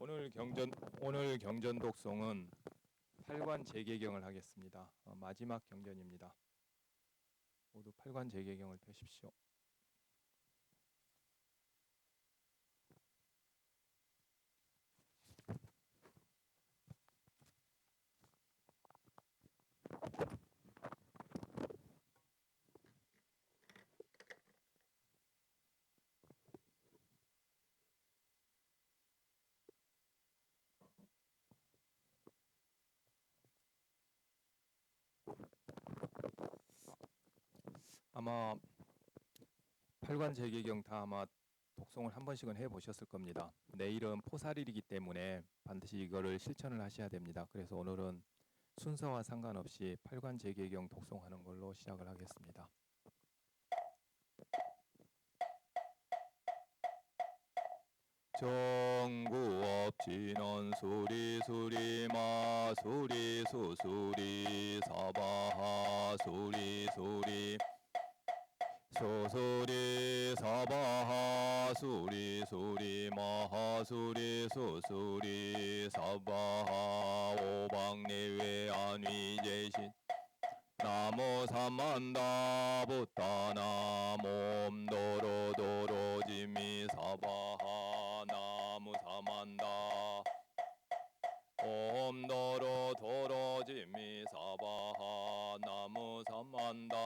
오늘 경전 독송은 8관 재개경을 하겠습니다. 마지막 경전입니다. 모두 8관 재개경을 펴십시오. 아마 8관 재개경 다 아마 독송을 한 번씩은 해보셨을 겁니다. 내일은 포살일이기 때문에 반드시 이거를 실천을 하셔야 됩니다. 그래서 오늘은 순서와 상관없이 8관 재개경 독송하는 걸로 시작을 하겠습니다. 정구업 진원 수리 수리마 수리 수수리 사바하 수리 수리 수수리 사바하 수리 수리 마하 수리 수수리 사바하 오방내외 안위제신 나무 삼만다 부타 나무 엄도로도로 지미 사바하 나무 삼만다 엄도로도로 지미 사바하 나무 삼만다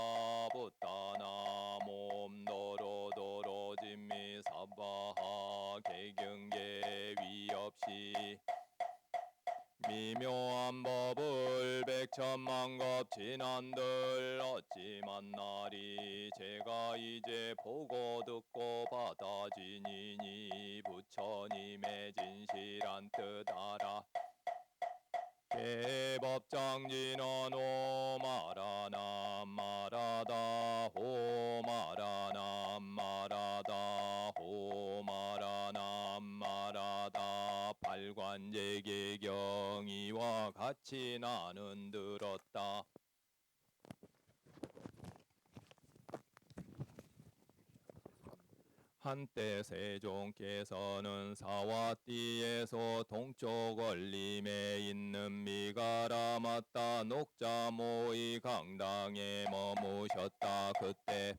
부타 나무 엄도로도로 지미 사바하 개경계 위없이 미묘한 법을 백천만급 진한들 어찌 만나리 제가 이제 보고 듣고 받아지니니 부처님의 진실한 뜻 알아 개법장진원 오마라남 마라다 호마라남 마라다 호마라남 마라다 팔관제개경 이와 같이 나는 들었다. 한때 세종께서는 사와띠에서 동쪽 얼림에 있는 미가라마따 녹자모의 강당에 머무셨다. 그때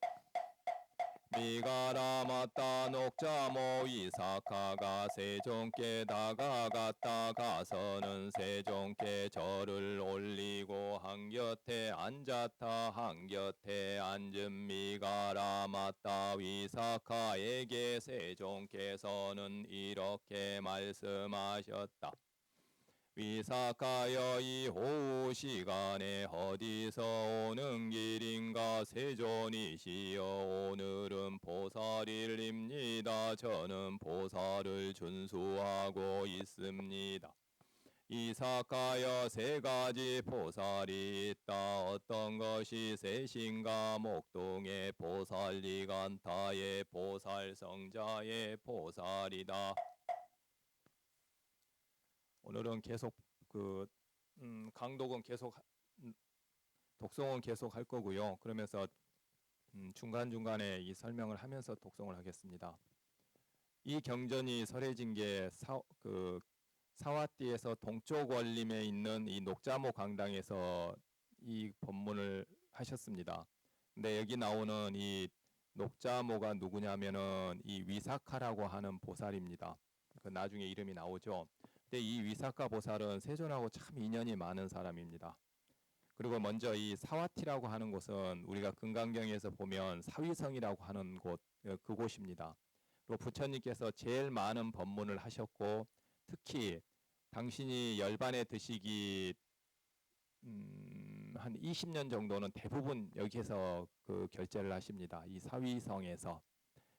미가라마따 녹자모 이사카가 세종께 다가갔다. 가서는 세종께 절을 올리고 한곁에 앉았다. 한곁에 앉은 미가라마따 이사카에게 세종께서는 이렇게 말씀하셨다. 위사카여 이 오후 시간에 어디서 오는 길인가? 세존이시여 오늘은 보살일입니다. 저는 보살을 준수하고 있습니다. 이사카여 세 가지 보살이 있다. 어떤 것이 셋인가? 목동의 보살, 니간타의 보살, 성자의 보살이다. 오늘은 계속 강독은 계속 독송은 계속 할 거고요. 그러면서 중간중간에 이 설명을 하면서 독송을 하겠습니다. 이 경전이 설해진 게 사와띠에서 동쪽 원림에 있는 이 녹자모 강당에서 이 법문을 하셨습니다. 근데 여기 나오는 이 녹자모가 누구냐면은 이 위사카라고 하는 보살입니다. 그 나중에 이름이 나오죠. 근데 이 위사카 보살은 세존하고 참 인연이 많은 사람입니다. 그리고 먼저 이 사와티라고 하는 곳은 우리가 금강경에서 보면 사위성이라고 하는 곳, 그곳입니다. 그리고 부처님께서 제일 많은 법문을 하셨고 특히 당신이 열반에 드시기 한 20년 정도는 대부분 여기에서 그 결제를 하십니다. 이 사위성에서.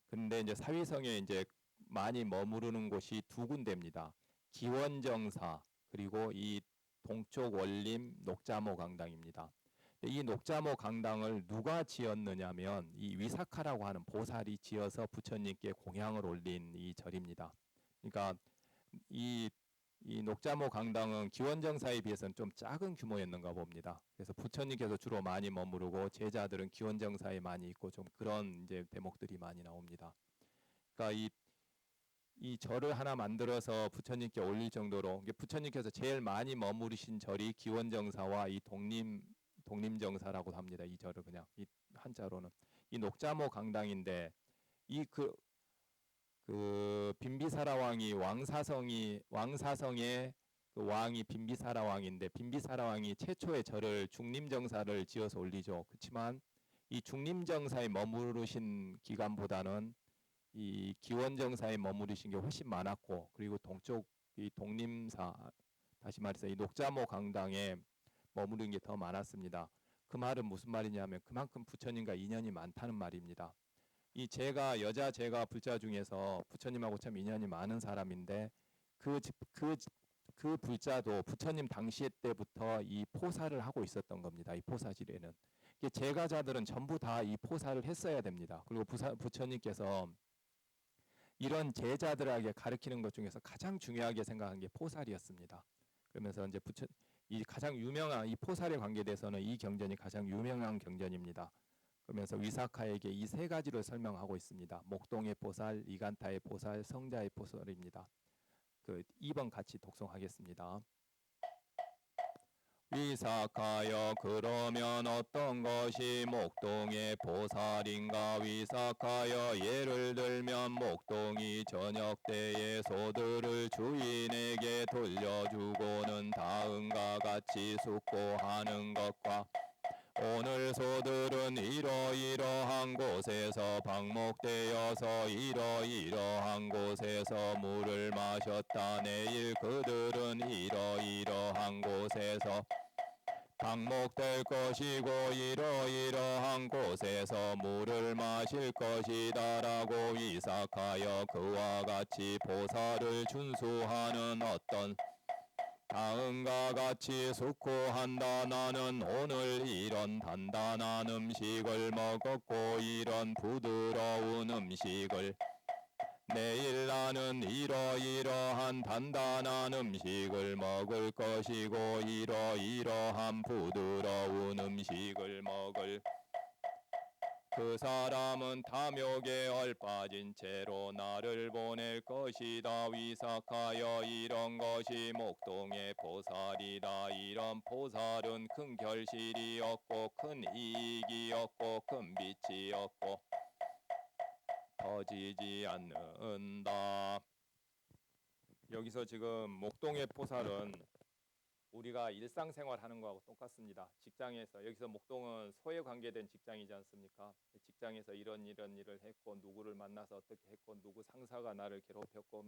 근데 이제 사위성에 이제 많이 머무르는 곳이 두 군데입니다. 기원정사 그리고 이 동쪽 원림 녹자모 강당입니다. 이 녹자모 강당을 누가 지었느냐면 이 위사카라고 하는 보살이 지어서 부처님께 공양을 올린 이 절입니다. 그러니까 이 녹자모 강당은 기원정사에 비해서는 좀 작은 규모였는가 봅니다. 그래서 부처님께서 주로 많이 머무르고 제자들은 기원정사에 많이 있고 좀 그런 이제 대목들이 많이 나옵니다. 그러니까 이 절을 하나 만들어서 부처님께 올릴 정도로 부처님께서 제일 많이 머무르신 절이 기원정사와 이 독림정사라고 합니다. 이 절을 그냥 이 한자로는 이 녹자모 강당인데 이 그 빈비사라 왕이 왕사성의 그 왕이 빈비사라 왕인데 빈비사라 왕이 최초의 절을 중림정사를 지어서 올리죠. 그렇지만 이 중림정사에 머무르신 기간보다는 이 기원정사에 머무르신 게 훨씬 많았고 그리고 동쪽 이 독림사 다시 말해서 이 녹자모 강당에 머무른 게 더 많았습니다. 그 말은 무슨 말이냐면 그만큼 부처님과 인연이 많다는 말입니다. 이 제가 불자 중에서 부처님하고 참 인연이 많은 사람인데 그 불자도 부처님 당시 때부터 이 포사를 하고 있었던 겁니다. 이 포사질에는 제가자들은 전부 다 이 포사를 했어야 됩니다. 그리고 부처님께서 이런 제자들에게 가르치는 것 중에서 가장 중요하게 생각한 게 포살이었습니다. 그러면서 이제 이 가장 유명한 이 포살에 관계돼서는 이 경전이 가장 유명한 경전입니다. 그러면서 위사카에게 이 세 가지를 설명하고 있습니다. 목동의 포살, 이간타의 포살, 성자의 포살입니다. 그 2번 같이 독송하겠습니다. 위사카여 그러면 어떤 것이 목동의 보살인가. 위사카여 예를 들면 목동이 저녁 때에 소들을 주인에게 돌려주고는 다음과 같이 숙고하는 것과 오늘 소들은 이러이러한 곳에서 방목되어서 이러이러한 곳에서 물을 마셨다. 내일 그들은 이러이러한 곳에서 방목될 것이고 이러이러한 곳에서 물을 마실 것이다 라고 위삭하여 그와 같이 보살을 준수하는 어떤 다음과 같이 숙고한다. 나는 오늘 이런 단단한 음식을 먹었고 이런 부드러운 음식을 내일 나는 이러이러한 단단한 음식을 먹을 것이고 이러이러한 부드러운 음식을 먹을 그 사람은 탐욕에 얼빠진 채로 나를 보낼 것이다. 위삭하여 이런 것이 목동의 보살이다. 이런 보살은 큰 결실이 없고 큰 이익이 없고 큰 빛이 없고 터지지 않는다. 여기서 지금 목동의 보살은 우리가 일상생활 하는 거하고 똑같습니다. 직장에서 여기서 목동은 소에 관계된 직장이지 않습니까? 직장에서 이런 일을 했고 누구를 만나서 어떻게 했고 누구 상사가 나를 괴롭혔고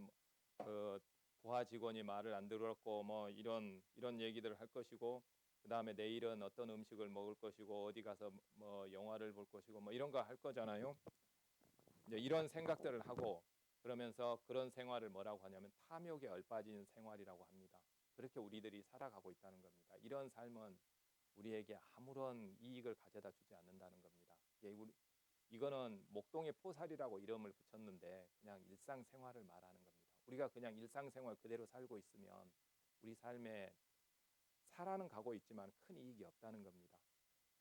그 부하 직원이 말을 안 들었고 뭐 이런 얘기들을 할 것이고 그 다음에 내일은 어떤 음식을 먹을 것이고 어디 가서 뭐 영화를 볼 것이고 뭐 이런 거 할 거잖아요. 이제 이런 생각들을 하고 그러면서 그런 생활을 뭐라고 하냐면 탐욕에 얼빠진 생활이라고 합니다. 그렇게 우리들이 살아가고 있다는 겁니다. 이런 삶은 우리에게 아무런 이익을 가져다 주지 않는다는 겁니다. 이거는 목동의 포살이라고 이름을 붙였는데 그냥 일상생활을 말하는 겁니다. 우리가 그냥 일상생활 그대로 살고 있으면 우리 삶에 살아는 가고 있지만 큰 이익이 없다는 겁니다.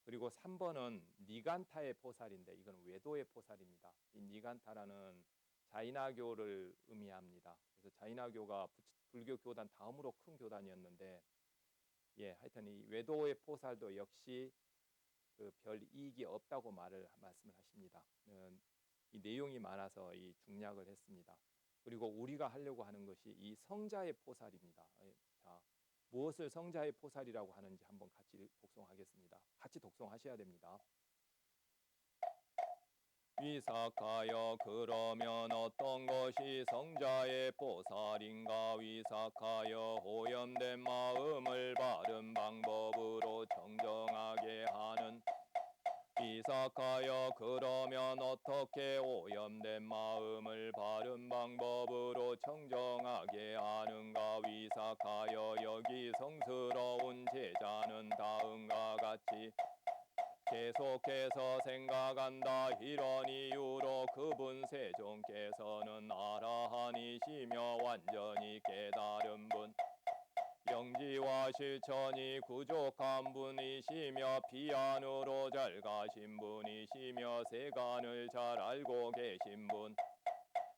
그리고 3번은 니간타의 포살인데 이건 외도의 포살입니다. 이 니간타라는 자이나교를 의미합니다. 그래서 자이나교가 불교 교단 다음으로 큰 교단이었는데 하여튼 이 외도의 포살도 역시 그 별 이익이 없다고 말씀을 하십니다. 이 내용이 많아서 이 중략을 했습니다. 그리고 우리가 하려고 하는 것이 이 성자의 포살입니다. 자, 무엇을 성자의 포살이라고 하는지 한번 같이 독송하겠습니다. 같이 독송하셔야 됩니다. 위삭하여 그러면 어떤 것이 성자의 보살인가. 위삭하여 오염된 마음을 바른 방법으로 정정하게 하는. 위삭하여 그러면 어떻게 오염된 마음을 바른 방법으로 정정하게 하는가. 위삭하여 여기 성스러운 제자는 다음과 같이 계속해서 생각한다. 이런 이유로 그분 세종께서는 아라한이시며 완전히 깨달은 분, 영지와 실천이 부족한 분이시며 비안으로 잘 가신 분이시며 세간을 잘 알고 계신 분,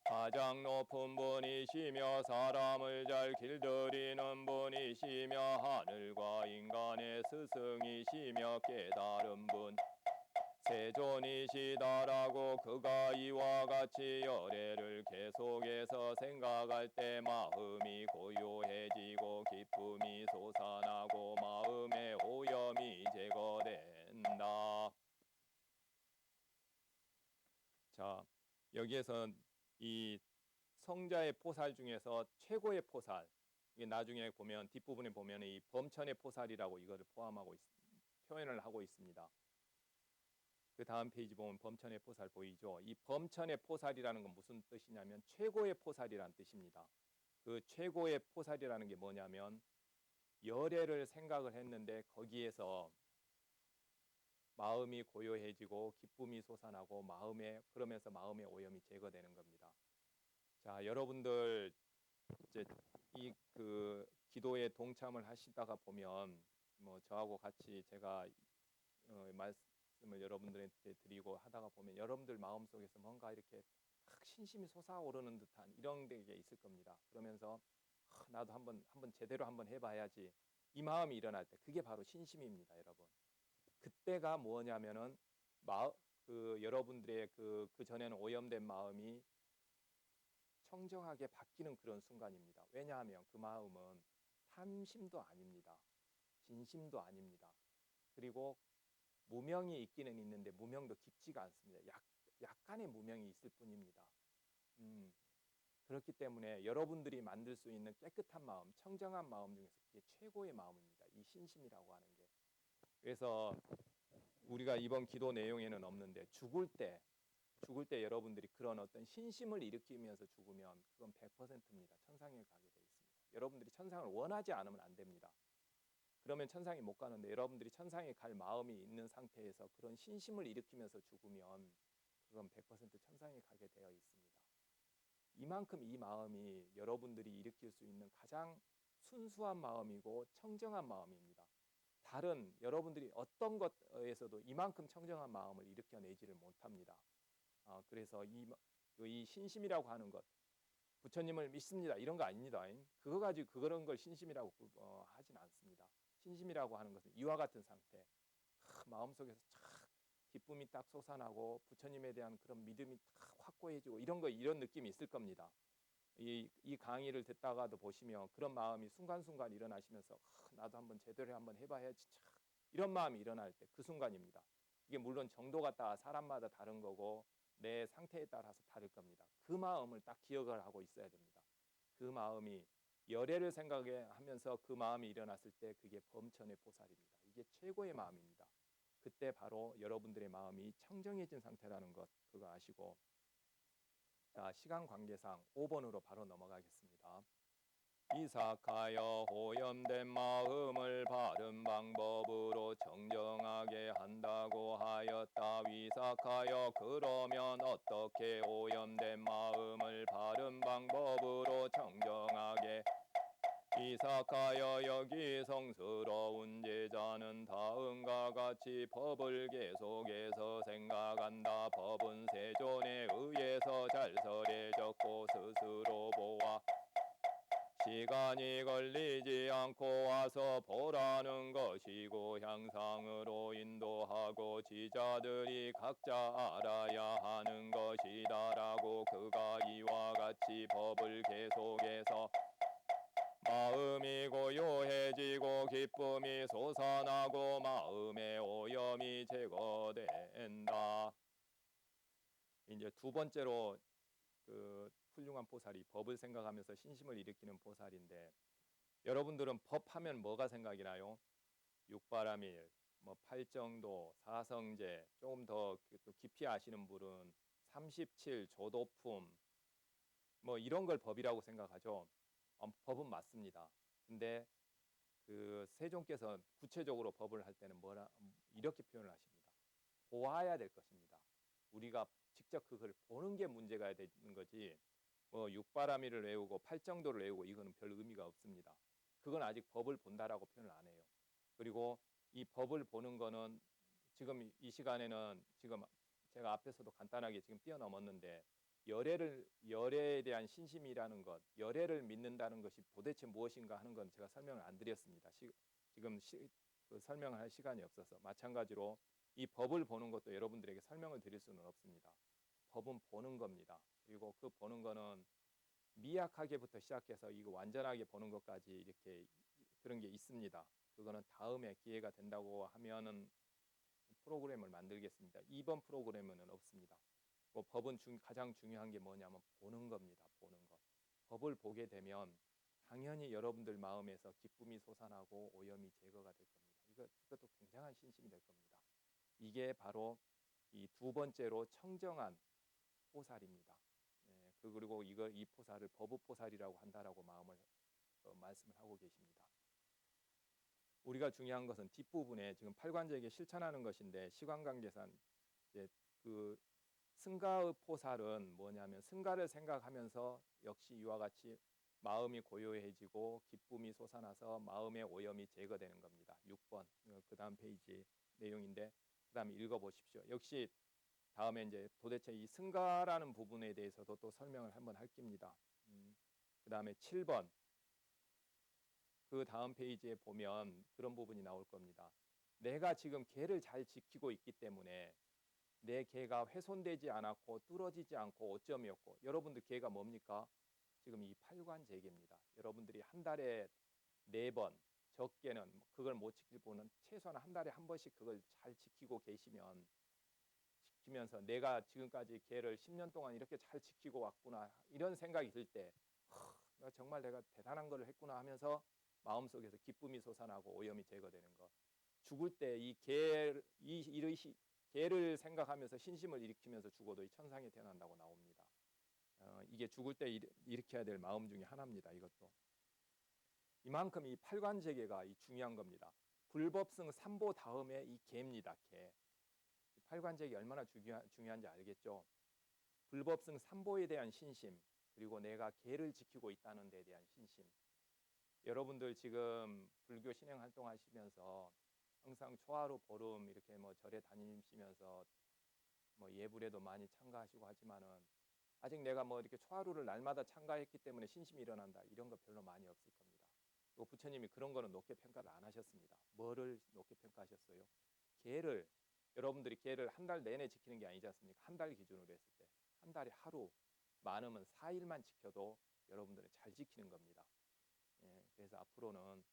가장 높은 분이시며 사람을 잘 길들이는 분이시며 하늘과 인간의 스승이시며 깨달은 분 세존이시다라고 그가 이와 같이 열애를 계속해서 생각할 때 마음이 고요해지고 기쁨이 솟아나고 마음의 오염이 제거된다. 자, 여기에서 이 성자의 포살 중에서 최고의 포살, 이게 나중에 보면 뒷부분에 보면 이 범천의 포살이라고 이거를 표현을 하고 있습니다. 그 다음 페이지 보면 범천의 포살 보이죠? 이 범천의 포살이라는 건 무슨 뜻이냐면 최고의 포살이라는 뜻입니다. 그 최고의 포살이라는 게 뭐냐면 열애를 생각을 했는데 거기에서 마음이 고요해지고 기쁨이 솟아나고 그러면서 마음의 오염이 제거되는 겁니다. 자, 여러분들 이제 이 기도에 동참을 하시다가 보면 뭐 저하고 같이 제가 말씀을 여러분들한테 드리고 하다가 보면 여러분들 마음속에서 뭔가 이렇게 탁 신심이 솟아오르는 듯한 이런 게 있을 겁니다. 그러면서 나도 한번 제대로 한번 해봐야지 이 마음이 일어날 때 그게 바로 신심입니다, 여러분. 그때가 뭐냐면은 여러분들의 그 전에는 오염된 마음이 청정하게 바뀌는 그런 순간입니다. 왜냐하면 그 마음은 탐심도 아닙니다. 진심도 아닙니다. 그리고 무명이 있기는 있는데 무명도 깊지가 않습니다. 약간의 무명이 있을 뿐입니다. 그렇기 때문에 여러분들이 만들 수 있는 깨끗한 마음, 청정한 마음 중에서 그게 최고의 마음입니다. 이 신심이라고 하는 게. 그래서 우리가 이번 기도 내용에는 없는데 죽을 때 여러분들이 그런 어떤 신심을 일으키면서 죽으면 그건 100%입니다. 천상에 가게 돼 있습니다. 여러분들이 천상을 원하지 않으면 안 됩니다. 그러면 천상에 못 가는데 여러분들이 천상에 갈 마음이 있는 상태에서 그런 신심을 일으키면서 죽으면 그건 100% 천상에 가게 되어 있습니다. 이만큼 이 마음이 여러분들이 일으킬 수 있는 가장 순수한 마음이고 청정한 마음입니다. 다른 여러분들이 어떤 것에서도 이만큼 청정한 마음을 일으켜내지를 못합니다. 그래서 이 신심이라고 하는 것, 부처님을 믿습니다 이런 거 아닙니다. 그거 가지고 그런 걸 신심이라고 하진 않습니다. 신심이라고 하는 것은 이와 같은 상태, 마음속에서 착 기쁨이 딱 솟아나고 부처님에 대한 그런 믿음이 딱 확고해지고 이런 느낌이 있을 겁니다. 이 강의를 듣다가도 보시면 그런 마음이 순간순간 일어나시면서 나도 한번 제대로 한번 해봐야지 이런 마음이 일어날 때 그 순간입니다. 이게 물론 정도가 사람마다 다른 거고 내 상태에 따라서 다를 겁니다. 그 마음을 딱 기억을 하고 있어야 됩니다. 그 마음이 열애를 생각하면서 그 마음이 일어났을 때 그게 범천의 보살입니다. 이게 최고의 마음입니다. 그때 바로 여러분들의 마음이 청정해진 상태라는 것 그거 아시고, 자, 시간 관계상 5번으로 바로 넘어가겠습니다. 이삭하여 오염된 마음을 바른 방법으로 정정하게 한다고 하였다. 위삭하여 그러면 어떻게 오염된 마음을 바른 방법으로 정정하게 이삭하여 여기 성스러운 제자는 다음과 같이 법을 계속해서 생각한다. 법은 세존에 의해서 잘설해졌고 스스로 보아 시간이 걸리지 않고 와서 보라는 것이고 향상으로 인도하고 지자들이 각자 알아야 하는 것이다라고 그가 이와 같이 법을 계속해서 마음이 고요해지고 기쁨이 솟아나고 마음의 오염이 제거된다. 이제 두 번째로 그 훌륭한 보살이 법을 생각하면서 신심을 일으키는 보살인데, 여러분들은 법하면 뭐가 생각이 나요? 육바라밀, 뭐 팔정도, 사성제, 조금 더 깊이 아시는 분은 37 조도품 뭐 이런 걸 법이라고 생각하죠. 법은 맞습니다. 근데 그 세종께서 구체적으로 법을 할 때는 이렇게 표현을 하십니다. 보아야 될 것입니다. 우리가 직접 그걸 보는 게 문제가 되는 거지, 뭐 육바라밀을 외우고 팔정도를 외우고 이거는 별 의미가 없습니다. 그건 아직 법을 본다라고 표현을 안 해요. 그리고 이 법을 보는 거는 지금 이 시간에는 지금 제가 앞에서도 간단하게 지금 뛰어넘었는데 열애에 대한 신심이라는 것, 열애를 믿는다는 것이 도대체 무엇인가 하는 건 제가 설명을 안 드렸습니다. 지금 그 설명을 할 시간이 없어서. 마찬가지로 이 법을 보는 것도 여러분들에게 설명을 드릴 수는 없습니다. 법은 보는 겁니다. 그리고 그 보는 거는 미약하게부터 시작해서 이거 완전하게 보는 것까지 이렇게 그런 게 있습니다. 그거는 다음에 기회가 된다고 하면은 프로그램을 만들겠습니다. 이번 프로그램은 없습니다. 뭐 법은 가장 중요한 게 뭐냐면 보는 겁니다. 보는 것. 법을 보게 되면 당연히 여러분들 마음에서 기쁨이 솟아나고 오염이 제거가 될 겁니다. 이것도 굉장한 신심이 될 겁니다. 이게 바로 이 두 번째로 청정한 포살입니다. 그리고 이 포살을 법의포살이라고 한다라고 말씀을 하고 계십니다. 우리가 중요한 것은 뒷부분에 지금 팔관제에게 실천하는 것인데 시관관계산 이제 그 승가의 포살은 뭐냐면 승가를 생각하면서 역시 이와 같이 마음이 고요해지고 기쁨이 솟아나서 마음의 오염이 제거되는 겁니다. 6번 그 다음 페이지 내용인데 그 다음에 읽어보십시오. 역시 다음에 이제 도대체 이 승가라는 부분에 대해서도 또 설명을 한번 할 겁니다. 그 다음에 7번 그 다음 페이지에 보면 그런 부분이 나올 겁니다. 내가 지금 계를 잘 지키고 있기 때문에 내 계가 훼손되지 않았고 뚫어지지 않고 오점이었고 여러분들 계가 뭡니까? 지금 이 팔관제계입니다. 여러분들이 한 달에 4번 적게는 그걸 못 지킬 분은 최소한 한 달에 한 번씩 그걸 잘 지키고 지키면서 내가 지금까지 계를 10년 동안 이렇게 잘 지키고 왔구나 이런 생각이 들 때 정말 내가 대단한 걸 했구나 하면서 마음속에서 기쁨이 솟아나고 오염이 제거되는 것. 죽을 때 이 개를 생각하면서 신심을 일으키면서 죽어도 이 천상에 태어난다고 나옵니다. 이게 죽을 때 일으켜야 될 마음 중에 하나입니다. 이것도. 이만큼 이 팔관제계가 중요한 겁니다. 불법승 3보 다음에 이 개입니다. 개. 팔관제계 얼마나 중요한지 알겠죠? 불법승 3보에 대한 신심 그리고 내가 개를 지키고 있다는 데 대한 신심. 여러분들 지금 불교 신행 활동하시면서 항상 초하루 보름 이렇게 뭐 절에 다니시면서 뭐 예불에도 많이 참가하시고 하지만은 아직 내가 뭐 이렇게 초하루를 날마다 참가했기 때문에 신심이 일어난다 이런 거 별로 많이 없을 겁니다. 그리고 부처님이 그런 거는 높게 평가를 안 하셨습니다. 뭐를 높게 평가하셨어요? 계를 여러분들이 계를 한 달 내내 지키는 게 아니지 않습니까? 한 달 기준으로 했을 때 한 달에 하루 많으면 4일만 지켜도 여러분들은 잘 지키는 겁니다. 그래서 앞으로는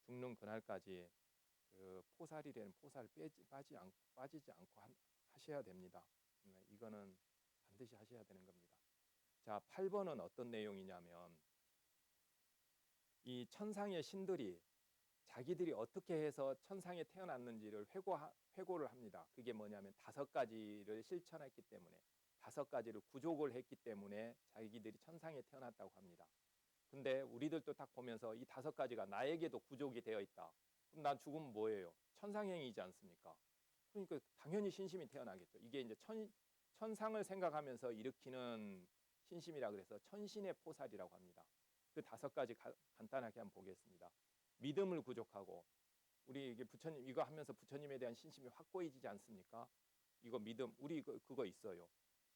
죽는 그날까지 그 포살이라는 포살 빠지지 않고 하셔야 됩니다. 이거는 반드시 하셔야 되는 겁니다. 자, 8번은 어떤 내용이냐면 이 천상의 신들이 자기들이 어떻게 해서 천상에 태어났는지를 회고를 합니다. 그게 뭐냐면 5가지를 실천했기 때문에 5가지를 구족을 했기 때문에 자기들이 천상에 태어났다고 합니다. 근데 우리들도 딱 보면서 이 5가지가 나에게도 구족이 되어 있다. 그럼 난 죽으면 뭐예요? 천상행이지 않습니까? 그러니까 당연히 신심이 태어나겠죠. 이게 이제 천상을 생각하면서 일으키는 신심이라 그래서 천신의 포살이라고 합니다. 그 5가지 간단하게 한번 보겠습니다. 믿음을 구족하고 우리 이게 부처님 이거 하면서 부처님에 대한 신심이 확고해지지 않습니까? 이거 믿음 우리 그거 있어요.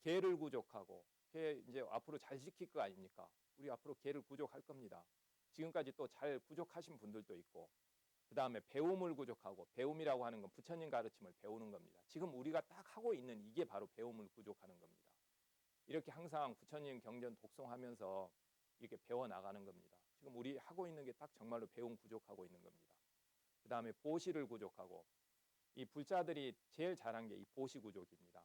계를 구족하고 계 이제 앞으로 잘 지킬 거 아닙니까? 우리 앞으로 계를 구족할 겁니다. 지금까지 또 잘 구족하신 분들도 있고 그 다음에 배움을 구족하고 배움이라고 하는 건 부처님 가르침을 배우는 겁니다. 지금 우리가 딱 하고 있는 이게 바로 배움을 구족하는 겁니다. 이렇게 항상 부처님 경전 독송하면서 이렇게 배워나가는 겁니다. 지금 우리 하고 있는 게 딱 정말로 배움 구족하고 있는 겁니다. 그 다음에 보시를 구족하고 이 불자들이 제일 잘한 게 이 보시 구족입니다.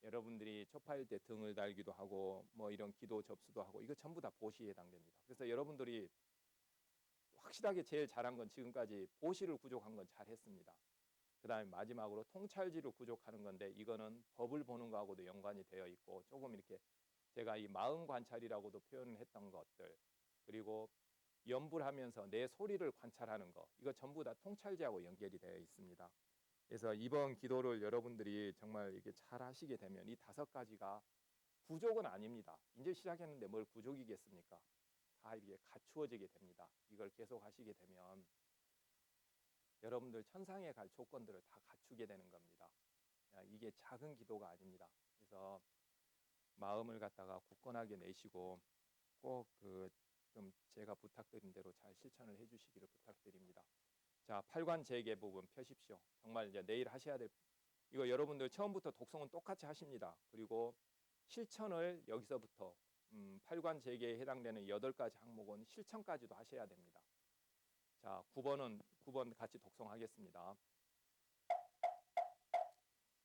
여러분들이 초파일 때 등을 달기도 하고 뭐 이런 기도 접수도 하고 이거 전부 다 보시에 해당됩니다. 그래서 여러분들이 확실하게 제일 잘한 건 지금까지 보시를 구족한 건 잘했습니다. 그 다음에 마지막으로 통찰지를 구족하는 건데 이거는 법을 보는 거하고도 연관이 되어 있고 조금 이렇게 제가 이 마음 관찰이라고도 표현을 했던 것들 그리고 염불하면서 내 소리를 관찰하는 거 이거 전부 다 통찰지하고 연결이 되어 있습니다. 그래서 이번 기도를 여러분들이 정말 이렇게 잘 하시게 되면 이 5가지가 구족은 아닙니다. 이제 시작했는데 뭘 구족이겠습니까? 다 이게 갖추어지게 됩니다. 이걸 계속 하시게 되면 여러분들 천상에 갈 조건들을 다 갖추게 되는 겁니다. 이게 작은 기도가 아닙니다. 그래서 마음을 갖다가 굳건하게 내시고 꼭 좀 제가 부탁드린 대로 잘 실천을 해주시기를 부탁드립니다. 자, 팔관재개 부분 펴십시오. 정말 이제 내일 하셔야 될 이거 여러분들 처음부터 독성은 똑같이 하십니다. 그리고 실천을 여기서부터 팔관재개에 해당되는 8가지 항목은 실천까지도 하셔야 됩니다. 자, 9번 같이 독성하겠습니다.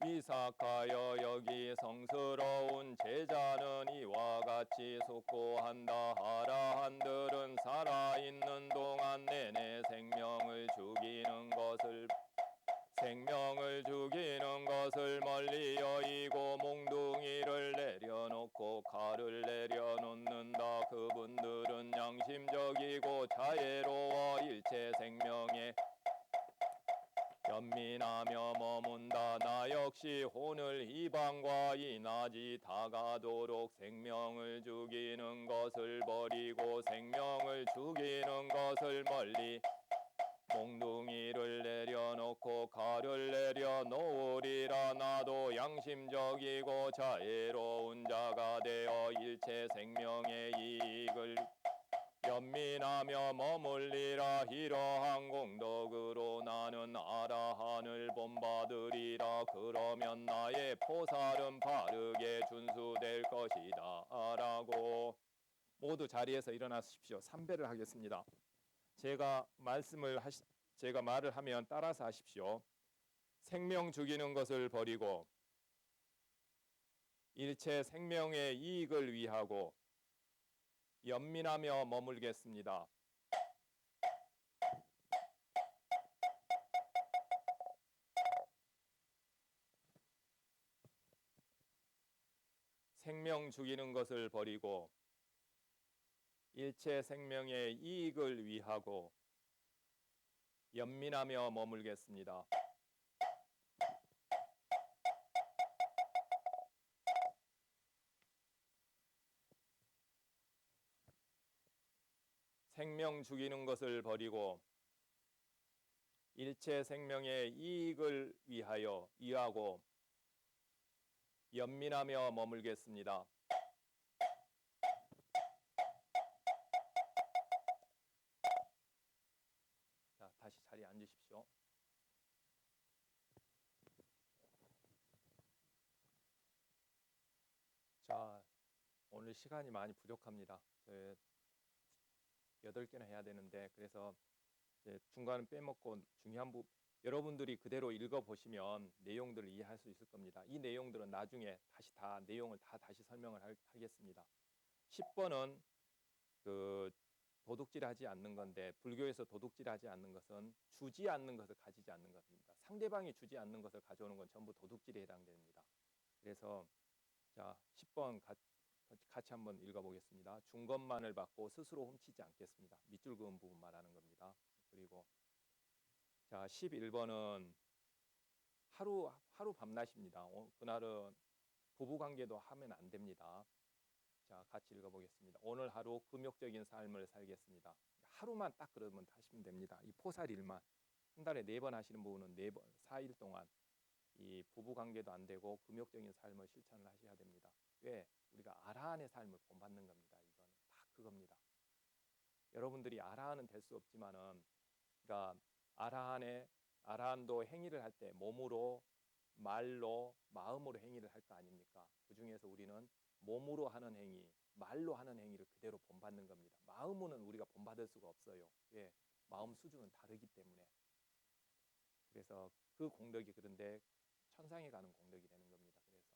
위삭하여 여기 성스러운 제자는 이와 같이 숙고한다. 아라한들은 살아있는 동안 내내 생명을 죽이는 것을 멀리 여의고 몽둥이를 내려놓고 칼을 내려놓는다. 그분들은 양심적이고 자애로워 일체 생명에 연민하며 머문다. 나 역시 오늘 이방과 이낮이 다가도록 생명을 죽이는 것을 버리고 생명을 죽이는 것을 멀리 몽둥이를 내려놓고 칼을 내려놓으리라. 나도 양심적이고 자애로운 자가 되어 일체 생명의 이익을 연민하며 머물리라. 이러한 공덕으로 나는 아라한을 본받으리라. 그러면 나의 포살은 바르게 준수될 것이다 라고. 모두 자리에서 일어나십시오. 3배를 하겠습니다. 제가 말을 하면 따라서 하십시오. 생명 죽이는 것을 버리고 일체 생명의 이익을 위하고 연민하며 머물겠습니다. 생명 죽이는 것을 버리고 일체 생명의 이익을 위하고 연민하며 머물겠습니다. 생명 죽이는 것을 버리고 일체 생명의 이익을 위하고 연민하며 머물겠습니다. 자, 다시 자리에 앉으십시오. 자, 오늘 시간이 많이 부족합니다. 8개나 해야 되는데 그래서 중간은 빼먹고 중요한 여러분들이 그대로 읽어보시면 내용들을 이해할 수 있을 겁니다. 이 내용들은 나중에 내용을 다시 설명을 하겠습니다. 10번은 도둑질하지 않는 건데 불교에서 도둑질하지 않는 것은 주지 않는 것을 가지지 않는 것입니다. 상대방이 주지 않는 것을 가져오는 건 전부 도둑질에 해당됩니다. 그래서 자, 10번 같이 한번 읽어보겠습니다. 준 것만을 받고 스스로 훔치지 않겠습니다. 밑줄 그은 부분 말하는 겁니다. 그리고 자, 11번은 하루 밤낮입니다. 그날은 부부관계도 하면 안 됩니다. 자, 같이 읽어보겠습니다. 오늘 하루 금욕적인 삶을 살겠습니다. 하루만 딱 그러면 하시면 됩니다. 이 포살일만 한 달에 4번 하시는 부분은 4번 4일 동안 이 부부관계도 안 되고 금욕적인 삶을 실천을 하셔야 됩니다. 왜? 우리가 아라한의 삶을 본받는 겁니다. 이거는 다 그겁니다. 여러분들이 아라한은 될 수 없지만은 그러니까 아라한도 행위를 할 때 몸으로 말로 마음으로 행위를 할 거 아닙니까? 그 중에서 우리는 몸으로 하는 행위, 말로 하는 행위를 그대로 본받는 겁니다. 마음으로는 우리가 본받을 수가 없어요. 왜? 마음 수준은 다르기 때문에. 그래서 그 공덕이 그런데 천상에 가는 공덕이 되는 겁니다. 그래서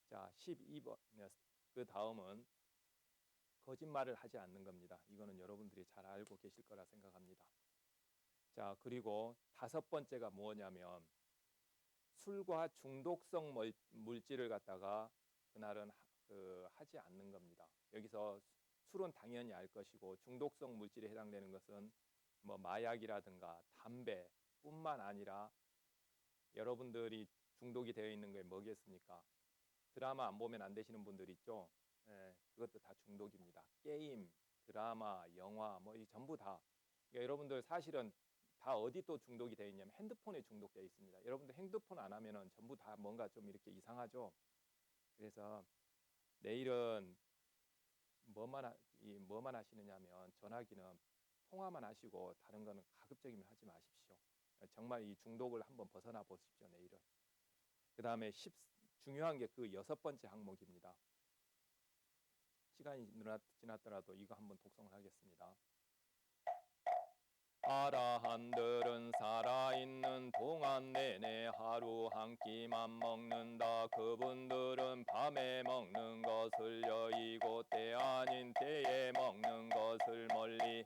자, 12번 그 다음은 거짓말을 하지 않는 겁니다. 이거는 여러분들이 잘 알고 계실 거라 생각합니다. 자, 그리고 5번째가 뭐냐면 술과 중독성 물질을 갖다가 그날은 하지 않는 겁니다. 여기서 술은 당연히 알 것이고 중독성 물질에 해당되는 것은 뭐 마약이라든가 담배뿐만 아니라 여러분들이 중독이 되어 있는 게 뭐겠습니까? 드라마 안 보면 안 되시는 분들 있죠? 그것도 다 중독입니다. 게임, 드라마, 영화 뭐 이 전부 다. 그러니까 여러분들 사실은 다 어디 또 중독이 되어 있냐면 핸드폰에 중독되어 있습니다. 여러분들 핸드폰 안 하면은 전부 다 뭔가 좀 이렇게 이상하죠? 그래서 내일은 뭐만 하시느냐면 전화기는 통화만 하시고 다른 거는 가급적이면 하지 마십시오. 정말 이 중독을 한번 벗어나 보십시오. 내일은. 그 다음에 중요한 게 그 6번째 항목입니다. 시간이 지났더라도 이거 한번 독송을 하겠습니다. 아라한들은 살아있는 동안 내내 하루 한 끼만 먹는다. 그분들은 밤에 먹는 것을 여의고 때 아닌 때에 먹는 것을 멀리.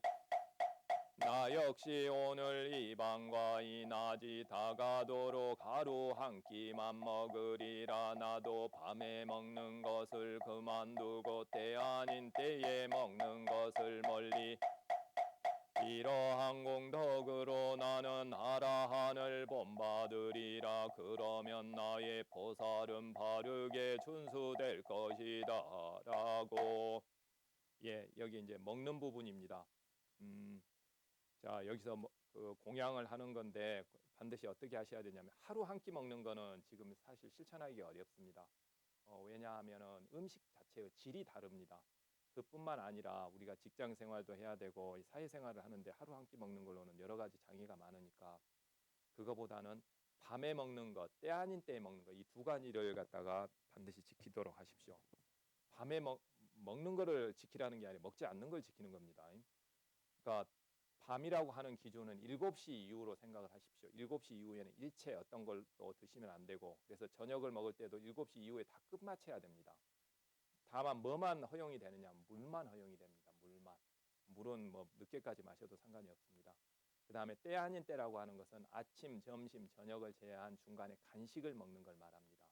나 역시 오늘 이 밤과 이 낮이 다가도록 하루 한 끼만 먹으리라. 나도 밤에 먹는 것을 그만두고 때 아닌 때에 먹는 것을 멀리. 이러한 공덕으로 나는 아라한을 본받으리라. 그러면 나의 보살은 바르게 준수될 것이다 라고. 여기 이제 먹는 부분입니다. 자, 여기서 그 공양을 하는 건데 반드시 어떻게 하셔야 되냐면 하루 한 끼 먹는 거는 지금 사실 실천하기 어렵습니다. 왜냐하면은 음식 자체의 질이 다릅니다. 그뿐만 아니라 우리가 직장 생활도 해야 되고 사회 생활을 하는데 하루 한 끼 먹는 걸로는 여러 가지 장애가 많으니까 그거보다는 밤에 먹는 것, 때 아닌 때에 먹는 것, 이 두 가지를 갖다가 반드시 지키도록 하십시오. 밤에 먹는 거를 지키라는 게 아니라 먹지 않는 걸 지키는 겁니다. 그러니까 밤이라고 하는 기준은 7시 이후로 생각을 하십시오. 7시 이후에는 일체 어떤 걸 또 드시면 안 되고, 그래서 저녁을 먹을 때도 7시 이후에 다 끝마쳐야 됩니다. 다만 뭐만 허용이 되느냐? 물만 허용이 됩니다. 물은 뭐 늦게까지 마셔도 상관이 없습니다. 그 다음에 때 아닌 때라고 하는 것은 아침, 점심, 저녁을 제외한 중간에 간식을 먹는 걸 말합니다.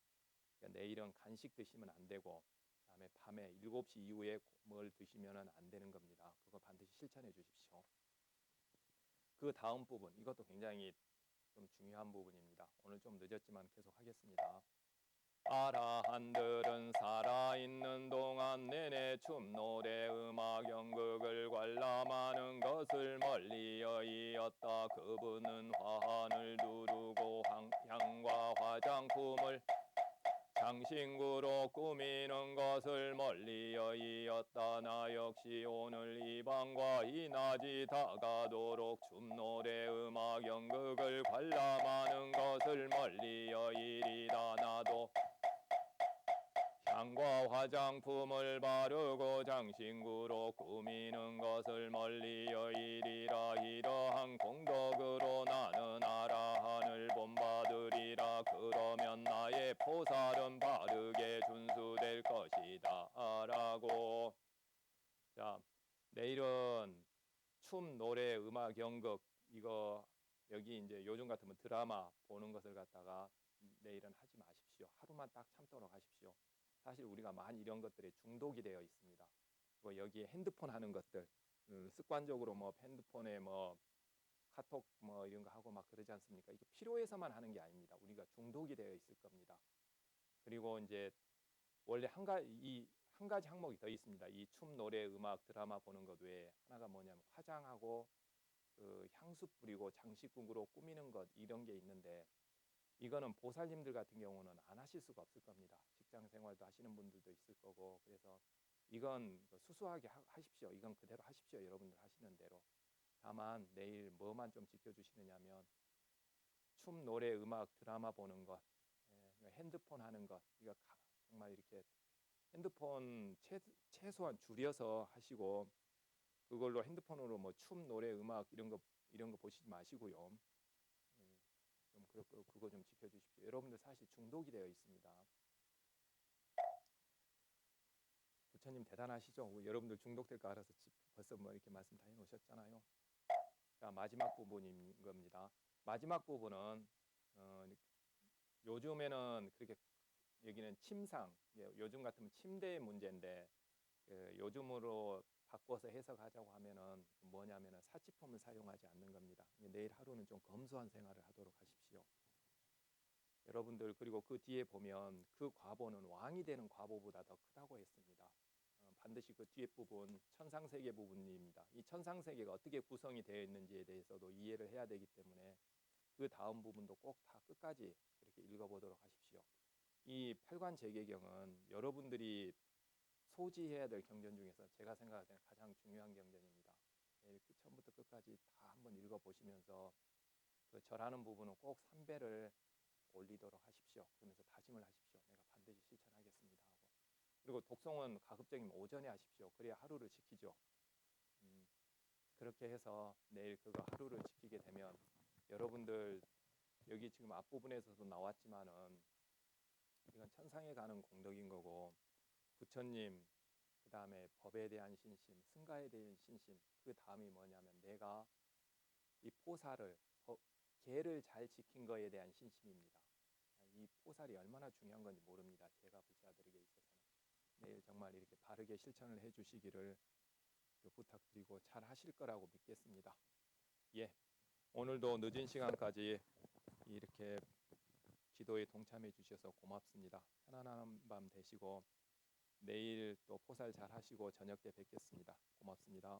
그러니까 내일은 간식 드시면 안 되고, 그다음에 밤에 7시 이후에 뭘 드시면 안 되는 겁니다. 그거 반드시 실천해 주십시오. 그 다음 부분, 이것도 굉장히 좀 중요한 부분입니다. 오늘 좀 늦었지만 계속 하겠습니다. 아라한들은 살아있는 동안 내내 춤, 노래, 음악, 연극을 관람하는 것을 멀리 여의었다. 그분은 화환을 두르고 향과 화장품을 장신구로 꾸미는 것을 멀리 여의었다. 나 역시 오늘 이 밤과 이 낮이 다가도록 춤, 노래, 음악, 연극을 관람하는 것을 멀리 여의리라. 나도 향과 화장품을 바르고 장신구로 꾸미는 것을 멀리 여의리라. 이러한 공덕으로 나는 아라한을 본받으리라. 그러면 나의 보살은 바르게 준수될 것이다 라고. 자, 내일은 춤, 노래, 음악, 연극, 이거 여기 이제 요즘 같으면 드라마 보는 것을 갖다가 내일은 하지 마십시오. 하루만 딱 참도록 하십시오. 사실 우리가 많이 이런 것들에 중독이 되어 있습니다. 뭐 여기에 핸드폰 하는 것들, 습관적으로 뭐 핸드폰에 뭐 카톡 뭐 이런 거 하고 막 그러지 않습니까? 이게 필요해서만 하는 게 아닙니다. 우리가 중독이 되어 있을 겁니다. 그리고 이제 원래 한 가지 항목이 더 있습니다. 이 춤, 노래, 음악, 드라마 보는 것 외에 하나가 뭐냐면 화장하고 그 향수 뿌리고 장식국으로 꾸미는 것, 이런 게 있는데 이거는 보살님들 같은 경우는 안 하실 수가 없을 겁니다. 직장 생활도 하시는 분들도 있을 거고, 그래서 이건 수수하게 하십시오. 이건 그대로 하십시오. 여러분들 하시는 대로. 다만 내일 뭐만 좀 지켜주시느냐면 춤, 노래, 음악, 드라마 보는 것, 핸드폰 하는 것, 이거 정말 이렇게 핸드폰 최소한 줄여서 하시고, 그걸로 핸드폰으로 뭐 춤, 노래, 음악 이런 거 보시지 마시고요. 좀 그거 좀 지켜주십시오. 여러분들 사실 중독이 되어 있습니다. 부처님 대단하시죠? 여러분들 중독될까 알아서 벌써 뭐 이렇게 말씀 다 해놓으셨잖아요. 자, 마지막 부분인 겁니다. 마지막 부분은 요즘에는 그렇게 여기는 침상, 요즘 같으면 침대의 문제인데 요즘으로 바꿔서 해석하자고 하면은 뭐냐면은 사치품을 사용하지 않는 겁니다. 내일 하루는 좀 검소한 생활을 하도록 하십시오. 여러분들, 그리고 그 뒤에 보면 그 과보는 왕이 되는 과보보다 더 크다고 했습니다. 반드시 그 뒤에 부분 천상세계 부분입니다. 이 천상세계가 어떻게 구성이 되어 있는지에 대해서도 이해를 해야 되기 때문에 그 다음 부분도 꼭 다 끝까지 그렇게 읽어보도록 하십시오. 이 팔관재계경은 여러분들이 소지해야 될 경전 중에서 제가 생각할 때는 가장 중요한 경전입니다. 내일 처음부터 끝까지 다 한번 읽어보시면서 그 절하는 부분은 꼭 3배를 올리도록 하십시오. 그러면서 다짐을 하십시오. 내가 반드시 실천하겠습니다 하고. 그리고 독송은 가급적이면 오전에 하십시오. 그래야 하루를 지키죠. 그렇게 해서 내일 그거 하루를 지키게 되면 여러분들 여기 지금 앞부분에서도 나왔지만은 이건 천상에 가는 공덕인 거고 부처님 그 다음에 법에 대한 신심, 승가에 대한 신심, 그 다음이 뭐냐면 내가 이 포살을 계를 잘 지킨 거에 대한 신심입니다. 이 포살이 얼마나 중요한 건지 모릅니다. 제가 불자들에게 있어서는 내일 정말 이렇게 바르게 실천을 해주시기를 부탁드리고 잘 하실 거라고 믿겠습니다. 예, 오늘도 늦은 시간까지 이렇게 기도에 동참해 주셔서 고맙습니다. 편안한 밤 되시고 내일 또 포살 잘 하시고 저녁 때 뵙겠습니다. 고맙습니다.